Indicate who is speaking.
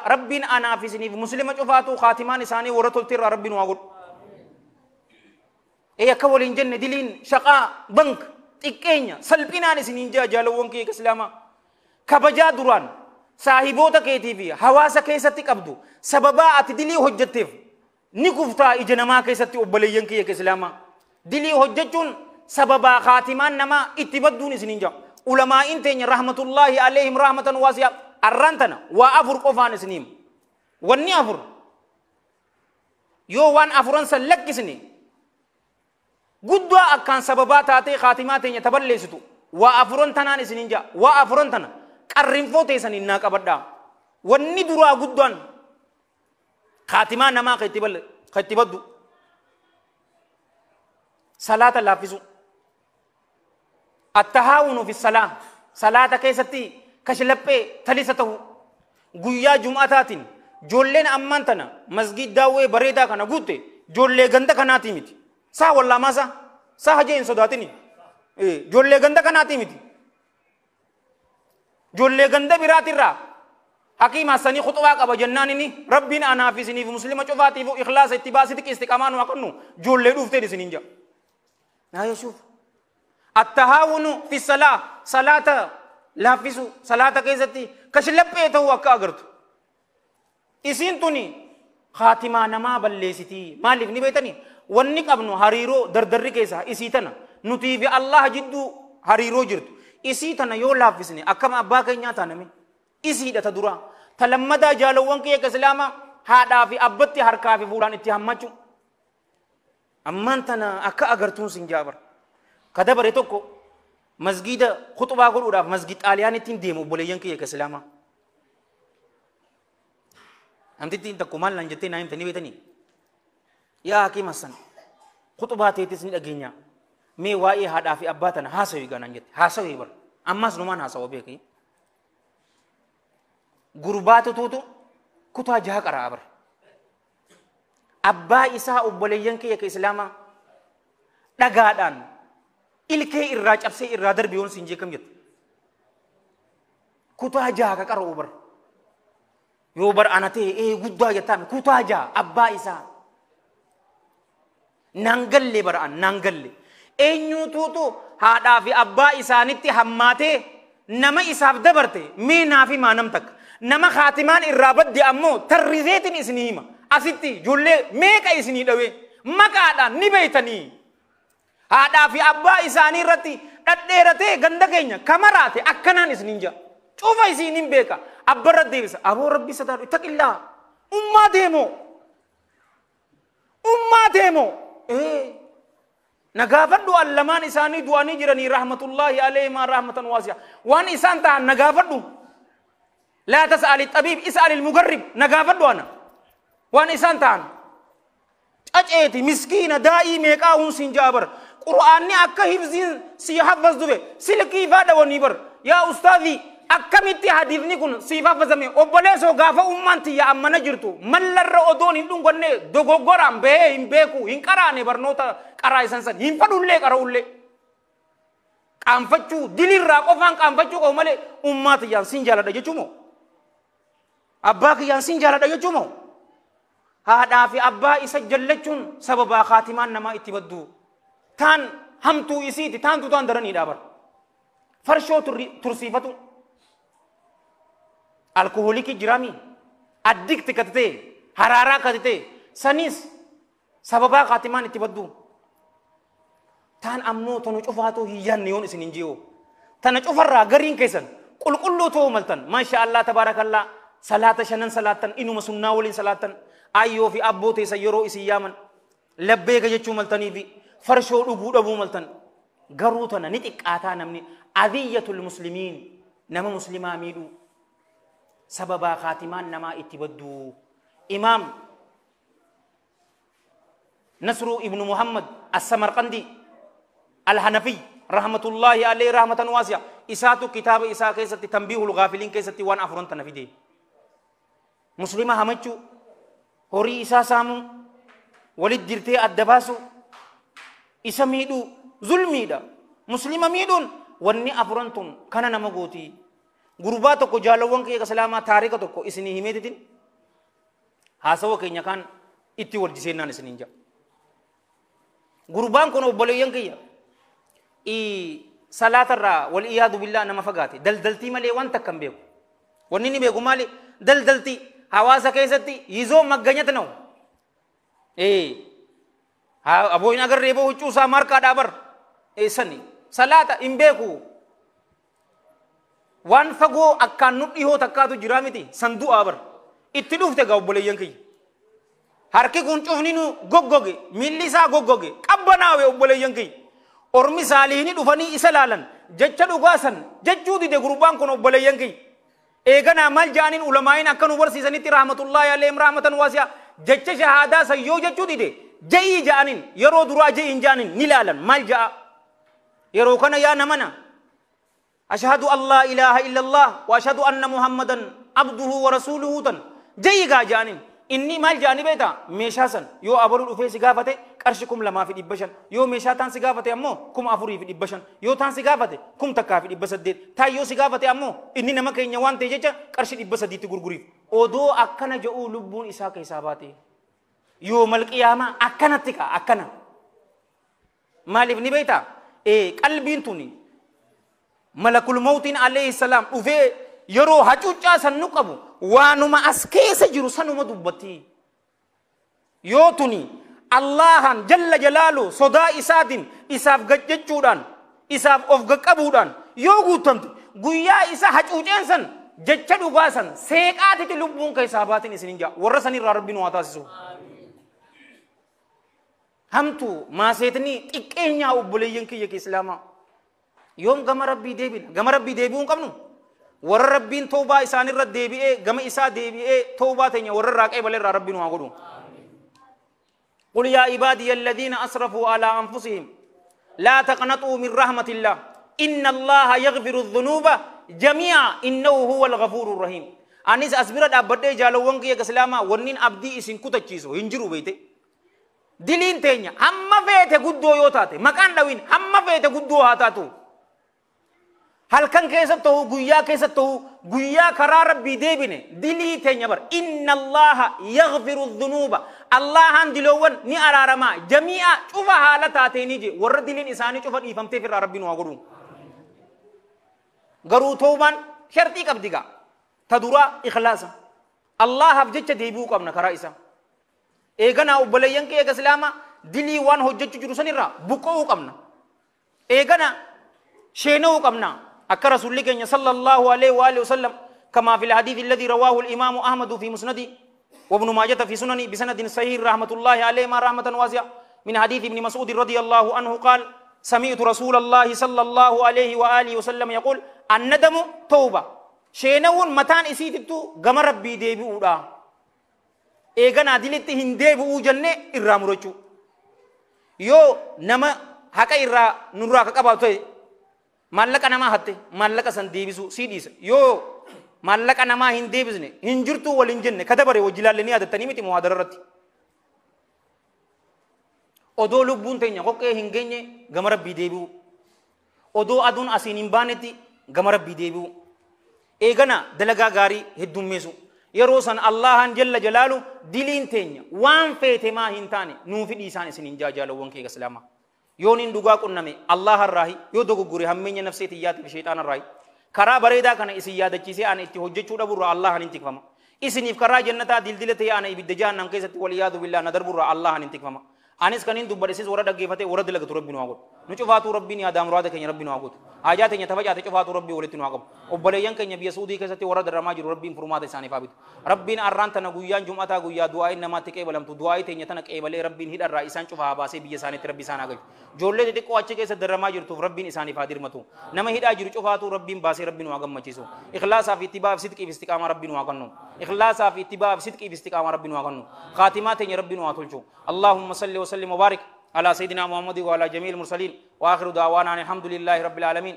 Speaker 1: ربين أنا في سني مسلمة شوفاتو خاتمان إساني ورثوا ترى ربين واقول إيه كول إن جنة دلين شقاء بنك إكينيا سلبنا نسنين جالوون كي كسلاما كبجا دران صاحبوتا كيتي في حواسا كيستي كبدو سببا أتدلي حجتيف نكفتا إجنما كيستي أبليين كي كسلاما دلي حجتون سببا خاتمان نما اتبدون سنين جا علماء إنتين رحمة الله عليهم رحمة واسعة أرانتنا وأفر قفان سنين وني أفر يو وان أفران سلك سنين قدوا أكان سببات تاتي خاتماتين يتبلستو وأفران تنان سنين جا وأفران تنا قرن فوتي سنين ناك أبدا وني دروا قدوان خاتمان نما خيتبدو صلاة اللافزو التهاون في الصلاة صلاة كيستي كشلبي ثالثته غيا جمعتاتين جولين أمانتنا مسجد داوي بريدا كنا قوتي جولي غندا كناتي ميتي سا والله ما سا هجين صداتني جولي غندا كناتي ميتي جولي غندا براتي را حكيم حسني خطوة كابا جناني ربنا أنا في سني في مسلمة شوفاتي في إخلاص اتباع سيدك استقامان وكنو جولي دوفتي سنينجا نايا شوف التهاون في الصلاة صلاة لافزو صلاة كيستي كشلبي تو أكا أغرتو إسين توني خاتمة نما بلسيتي مالك نبيتني ونك ابنو هريرو دردر كيسا إسيتنا نتي في الله جدو هريرو جرتو إسيتنا يو لافزني أكما أبا كينيا تانمي إسيدة تدورا تلمدا جالوان كي كسلاما هذا في أبتي هركا في فولان اتهاماتو أمانتنا أكا أغرتون سنجابر كذا بريتوكو مسجد خطبة قول مسجد آليان تين ديمو بوليان كي كسلاما أنت تين تكمل لانجتي نايم تني بيتني يا حكيم حسن خطبة تيتسني أجينيا مي واي هذا في أباتنا هاسوي غانانجت هاسوي بر أما سنومان هاسوا بيكي غرباتو توتو كتوا جاه كرابر أبا إسحاق بوليان كي كإسلاما دعادان ilkee irraa cabsee irraa darbiyoon siin jeekam jette kutaa jaa ka qara ubar yoo bar anatee guddaa jettaan kutaa jaa abbaa isaa nangalle bar'an nangalle eenyuutuutu haadhaa fi abbaa isaanitti hammaatee nama isaaf dabarte mee naafi maanam takka nama khaatimaan irraa badde ammoo tarriseetin isinii hima asitti ijoollee meeqa isinii dhawe maqaadhaan ni beeytanii haadhaa fi abbaa isaanii irratti dhadheeratee ganda keenya kamaraate akkanaan isiniin jaa cufa isiniin beeka abbarra deebisa aboo rabbi sadaadhu ittaqillaa ummaa deemoo nagaafadhu allamaan isaanii du'anii jiranii rahmatullahi alayhima rahmatan waasi'a waan isaan ta'an nagaafadhu laa tas'ali tabiib is'ali almugarrib nagaafadhu ana waan isaan ta'an caceeti miskiina daa'ii meeqaa hunsiin jaabar qur'aanni akka hifziin si hafazdu be silkii faadha wanii bar yaa ustaadhi akkamitti hadiifni kun siif hafazame obboleessoo gaafa ummanti yaa ammana jirtu mallarra odoon hin dhungonne dogoggoraan bahee hin beeku hin qaraane barnoota qaraa isan san hin fadhullee qara'ullee qaanfachuu dilirraa qofaan qaanfachuu qabu malee ummaati yaan sin jaaladha jechuumoo abbaa kiyyaan sin jaaladha jechuumoo haadhaa fi abbaa isa jallachuun sababaa khaatimaan namaa itti baddu taan hamtuu isiiti taantu taan daranii dhaabar farshoo tursiifatu alkoholiki jirami addikti katite hararaa katite sanis sababaa khaatimaan itti baddu taan ammoo tanu cufaatu hiyyanne yoon isin injiyo tana cufarraa gariin keessan qulqulluu ta'uu maltan maasha Allah tabarakallah salaata shanan salaatan inuma sunnaa waliin salaatan ayyoo fi abboo teessa yeroo isin yaaman labbeeka jechuu maltanii fi farshoo dhuguu dhabuu maltan garuu tana ni xiqqaataa namni adiyyatul muslimiin nama muslimaa miidhuu sababaa khaatimaan namaa itti baddu imaam nasru ibnu muhammad as-samarqandi al-hanafi rahmatullahi alayhi rahmatan wasi'a isaatu kitaaba isaa keessatti tanbiihul ghaafiliin keessatti waan afuran tana fide muslima hamachu horii isaa saamu walit jirtee adda baasu isa miidhu zulmiidha muslima miidhuun wanni afuran tun kana nama gooti gurbaa tokko jaalawwan kiyya islaamaa taarika tokko isinii himeetitin haasawa keenya kan itti wal jiseennaan isiniin jaa gurbaan kun obboleeyyan kiyya salaatarraa wal iyaadu billaa nama fagaate daldaltii malee waan takka hin beeku wanni ni beeku maali daldaltii hawaasa keessatti yizoo magganyata na'u abooyin agarree boo huccuusaa markaa dhaabar sani salaata hin beeku waan fagoo akkaan nu dhihoo takkaatu jiraa miti sandu'aa bar itti dhufte gaa obboleeyyan kiyya harki kun cufni nu goggoge miilli isaa goggoge qabbanaawe obboleeyyan kiyya ormi saaliini dhufanii isa laalan jecha dhugaasan jechuu dide gurbaan kun obboleeyyan kiyya eeganaa maal ja'aniin ulamaayin akka nu barsiisanitti rahmatullaahi alayhim rahmatan waasi'a jecha shahaadaa san yoo jechuu dide ja'ii ja'aniin yeroo duraa ja'iin ja'aniin ni laalan maal ja'a yeroo kana yaa namana ashhadu an laa ilaaha illa allah wa ashhadu anna muhammadan abduhu wa rasuluhu tan ja'ii gaa ja'aniin inni maal ja'ani beeta meeshaa san yoo abaluu dhufee si gaafate qarshi 2,500 yoo meeshaa taan si gaafate ammoo 4,500 yoo taan si gaafate 1,800 taan yoo si gaafate ammoo inni nama keenya waan ta'e jecha qarshi 300 tti gurguriif odoo akkana ja'uu lubbuun isaa keessaa baate yoo malqiyaamaa akkanatti ka akkana maaliif ni beeta qalbiin tuni malakul mawtiin alayhi salaam dhufee yeroo hacuuccaa san nu qabu waanuma as keessa jiru sanuma dubbatti yoo tuni allahan jalla jalaalu sodaa isaatiin isaaf gajjachuudhaan isaaf of qaqqabuudhaan yoo guutamte guyyaa isa hacuuceen san jecha dhugaa san seeqaatiti lubbuun keessaa baatin isinin jaa warra sanirraa rabbiin waa taasisu hamtu maaseetni xiqqeenyaa obboleeyyan kiyya ke islaamaa yoom gama rabbii deebina gama rabbii deebi'uu hin qabnu warra rabbiin toobaa isaanirra deebi'ee gama isaa deebi'ee toobaa teenya warra irraa qeebale irraa rabbiin waa godhu قل يا عبادي الذين أسرفوا على أنفسهم لا تقنطوا من رحمة الله إن الله يغفر الذنوب جميعا إنه هو الغفور الرحيم أنيس أسبرت أبدي جالوان كي كسلاما ورنين أبدي إسين كتجيسو هنجرو بيته دلين تينيا هم فيته قدو يوتاته مكان دوين هم فيته قدو هاتاتو halkan keessatti ta'u guyyaa keessatti ta'u guyyaa karaa rabbii deebine dilii teenya bar inna allaha yaghfiru dhunuba allahan diloowwan ni araarama jami'a cufa haala taateenii je warra diliin isaanii cufa dhiifamteef irraa rabbiin waa godhu garuu toobaan shartii qabdiga ta duraa ikhlaasa allahaaf jecha deebi'uu qabna karaa isaa eeganaa obboleeyyan kee eega islaama dilii waan hojjechuu jiru sanirraa buqqa'uu qabna eegana sheena'uu qabna أكا رسول الله صلى الله عليه وآله وسلم كما في الحديث الذي رواه الإمام أحمد في مسنده وابن ماجة في سننه بسند صحيح رحمة الله عليه ما رحمة واسعة من حديث ابن مسعود رضي الله عنه قال سمعت رسول الله صلى الله عليه وآله وسلم يقول الندم توبة شينون متان إسيتتو غم ربي ديبي أودا إيغانا دلت هنديبي أوجنة إرام رجو يو نما حكا إرا نورا كبابتو mallaqa namaa hatte mallaqa san deebisu si dhiisa yoo mallaqa namaa hin deebisne hin jirtu wal hin jenne kadabare wajjilaalle ni yaadattanii miti muhaadara irratti odoo lubbuun teenya qoqqee hin geenye gama rabbii deebi'u odoo aduun asiin hin baanetti gama rabbii deebi'u eegana dalagaa gaarii heddummeessu yeroo san allahan jalla jalaalu diliin teenya waan feete maa hin taane nuufi dhiisaan isin hin jaalawwan kee islaamaa يونين دوغا قنمي الله الراهي يو دوغو غوري همينيا نفسيتي ياتي بشيطان الراهي كرا بريدا كان اسي يادچيسي ان اتي حجچو دبر الله ننتك فما اسنيف كرا جنتا دل دلته انا يبدجان نم كيست ولياد بالله ندر بر الله ننتك فما انس كنين دبرسيس ورا دغيفته ورا دلغ ربي نواغو نچفاتو ربي ني ادم راد كن ربي نواغو اجات ني تفجات چفاتو ربي ولت نواغو وبليان كن بي سعودي كيست ورا درماج ربي فرمات ثاني فابت ربي ارانت نغيان جمعه غيا دعاء انما تقبلم تو دعاء تني تن قبل ربي هيد الرئيسان چفا باسي بي ساني ربي سانا غ جولے دي کو اچ كيس درماج تو ربي انساني فادر متو نما هيدا جرو چفاتو ربي باسي ربي نواغم مچيسو اخلاص في اتباع صدق في استقامه ربي نواغنو اخلاص في اتباع صدق في استقامه ربي نواغنو خاتمات ربي نواتلچو اللهم صل وسلم وبارك على سيدنا محمد وعلى جميع المرسلين واخر دعوانا الحمد لله رب العالمين